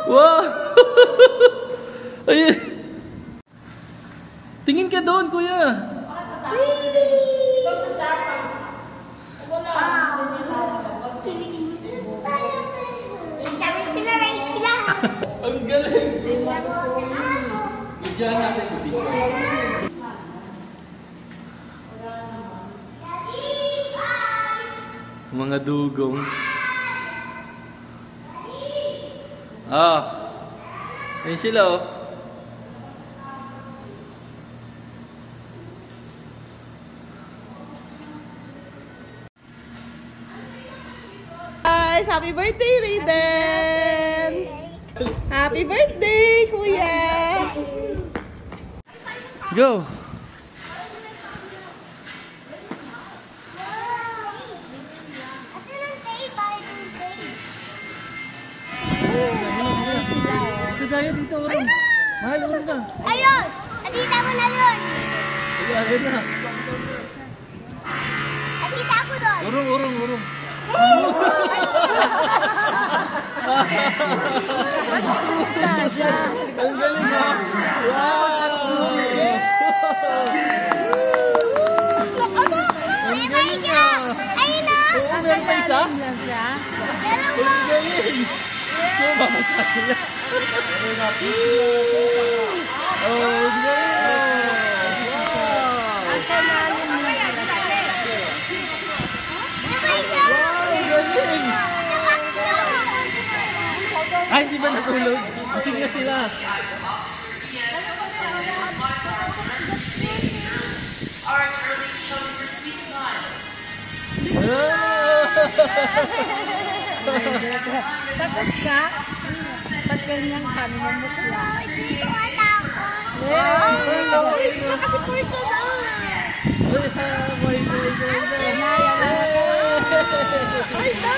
Wow! Ayun! Tingin ka doon, kuya! Ang galing! Bigyan natin ibigay. Mga dugong. Ayun sila oh. Guys, happy birthday, Raiden! Happy birthday, kuya! Go! Tayo dito, urong. Mahal, urong ka. Ayun! Adita mo na yun! Ayun na. Adita ako doon! Urong. Ang galing ha! Wow! Ang galing ha! Ayun na! Oo, meron pa isa? Dalawa! Ang galing! So, mamasa sila. Oh, ang galing! Ay, di ba natulog? Gising na sila. Takot ka? Ba't ganyan ka? Namumutla? Hindi ko atakot! Kasi po ito na! Ay, no!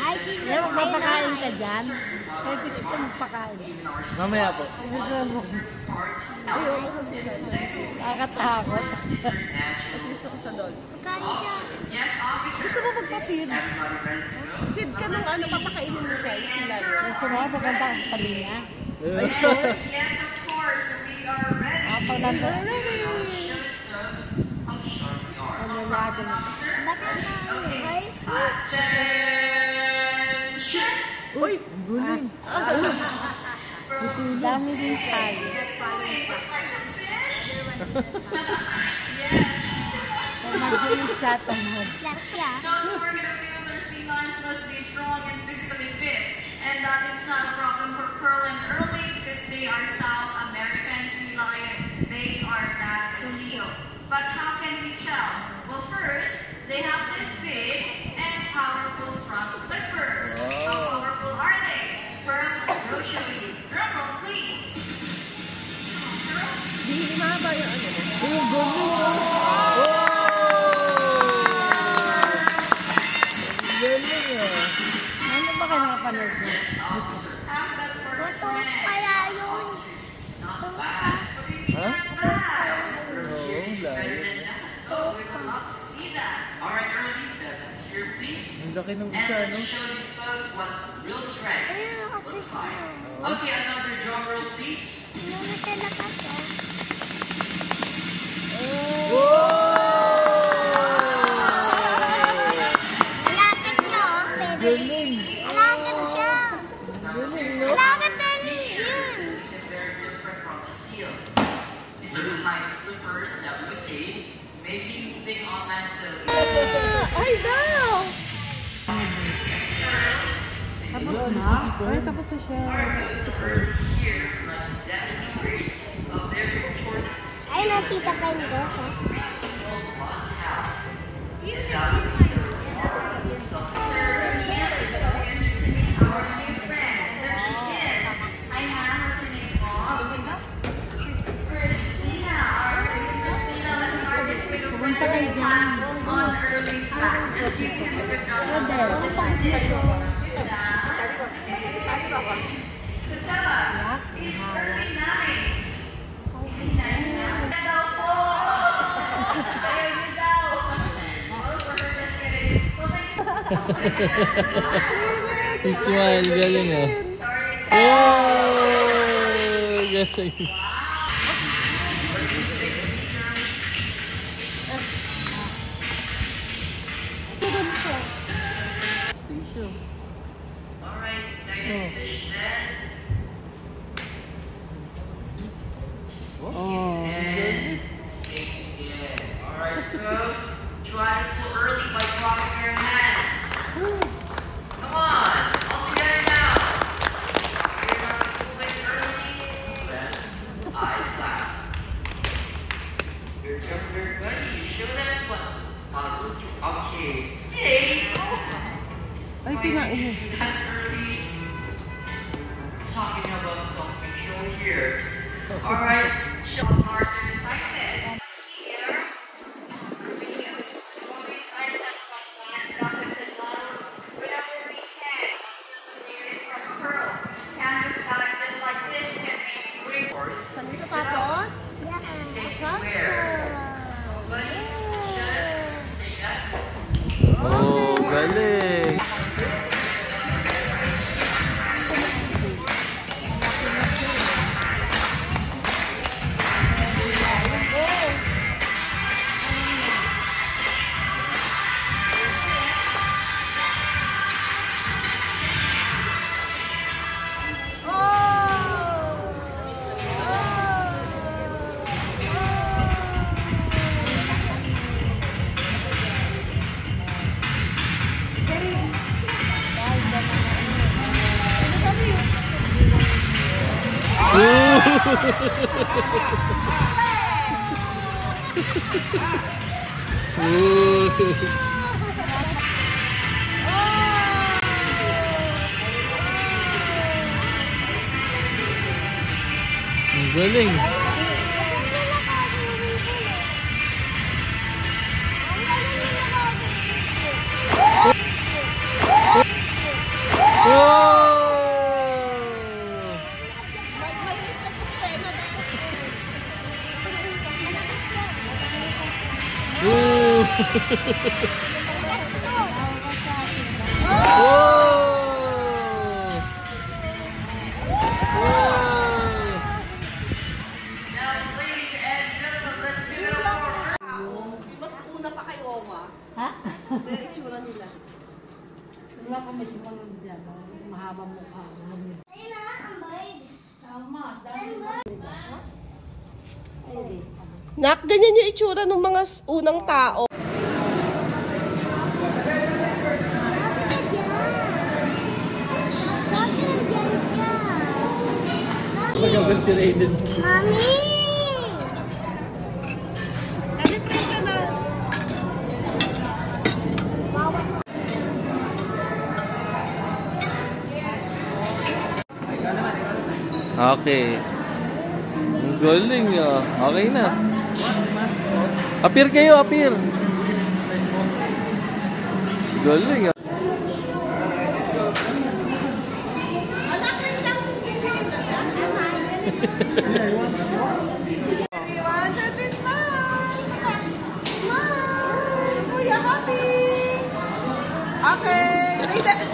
Ay, magpapakain ka dyan? Pwede kita magpakain. Mamaya po. Ayoko sa sila. Nakakatakot. Mas gusto ko sa doon. Gusto mo magpa-feed? Feed ka nung ano, papakainin mo kayo sila. Gusto mo, pagkanta ka sa tabi niya? Ay, sure? Yes, of course. We are ready. Pag nandun. Ano natin? Attention! Uy! Guling! Dami din tayo. Nag-guling siya ito mo. Those who are going to feel their sea lions must be strong and physically fit. And that is not a problem for Pearl and Early because they are South American sea lions. They are not a seal. But how can we tell? Well, first, they have this big and powerful front flippers. How powerful are they? Pearl, go show you. Drum roll, please. Di mahaba yung ano. Yung gulo! Ano ba kayo nakapanood mo? How's that first Ito pala yun. Ha? Laki ng And isa, then no? show these folks what real strength looks like. Okay, another drum roll, please. Galing! This is very different from the seal. These are the kind of flippers that mutate, making moving on land so Ay, daw! Tapos na? Ay, tapos na siya. Argos are here like to demonstrate a very important skill Ay, nakita ka yung boss, ha? people must have. And that would be the remarkable something. Our new friend. There she is. Hi, ma'am. What's your name, Mom? Christina. Our Miss Christina. Let's start this with a quick clap on early start. Just give him a good round. Just like this. So tell us, is early nice? Is he nice now? Daw po! Ayaw niyo daw. Oh, for her, just kidding. Well, thank you. Si Smile, galing ah. Sorry, it's Oh! Galing. Alright, second fish then. Oh. And snakes again. Alright, folks. Try to pull early by dropping your hands. Come on, all together now. You're not pulling early. Let's eye clap. You're doing very good. You show them what was okay. Yay! Ay, kinain niya. That early. Talking about self-control here. Alright, show larger sizes. Here, we use all these items like plants, boxes, and bottles whenever we can. Use a period from pearl. Canvas bag just like this can be reinforced. Saan dito Mix pa it po? up. Take it where? Nobody? Shut. Take that. Oh, galing! Ang galing! Oh! Now, ladies and gentlemen, let's give it up for her. Mas una pa kay Oma. Ha? Yung itsura nila. Wala pa may sumunod dyan. Mahaba mukha. Ayun na, ang bird. Tama, dahil bird. Nak, ganyan yung itsura ng mga unang tao. Magandang si Raiden. Mami! Nalipin ka na. Okay. Ang galing ah. Okay na. Appear kayo, appear. Galing ah. Everyone, happy smile! Smile! Kuya, happy! Okay.